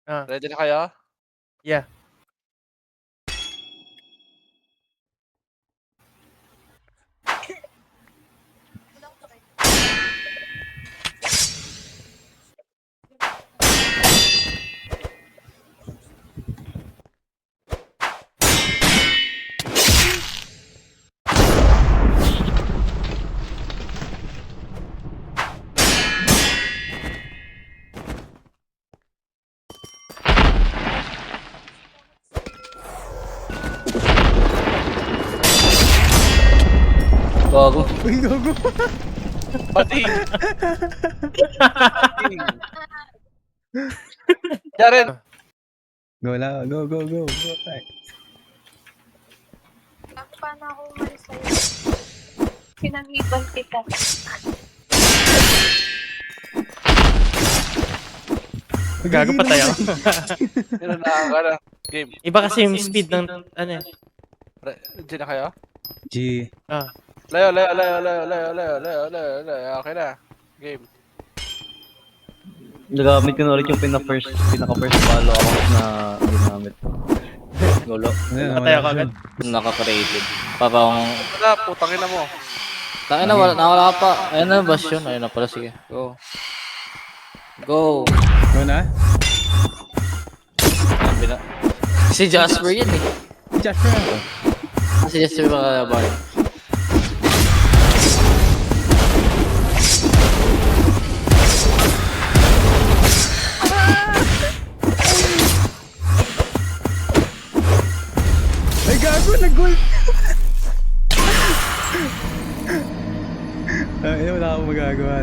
Ah, Ready na kayo? yeah. Gago. Uy, gago. Bading! Bading! Jaren! Go lang. Go, go, go. Go, tayo. Paano ako umalis sa'yo? Pinag-ibal kita. Gago patay ako. Yun na nakakala. Game. Iba kasi yung speed ng ano eh. Ready na kayo? G. Ah, Layo, layo, layo, layo, layo, layo, layo, layo, layo. Okay na. Game. Nagamit ko na ulit yung pinaka-first follow account na ginamit. Gulo. patay ako agad. Nakaka-rated. Parang, Wala, putangin na mo. tangin na, wala pa. Ayun na, bastion. Ayun na pala, sige. Go. Go. Go na? Si Jasper yun eh. Jasper ako. Si Jasper makakabay. Ay, gago. Nag-gold. Ay, wala akong magagawa.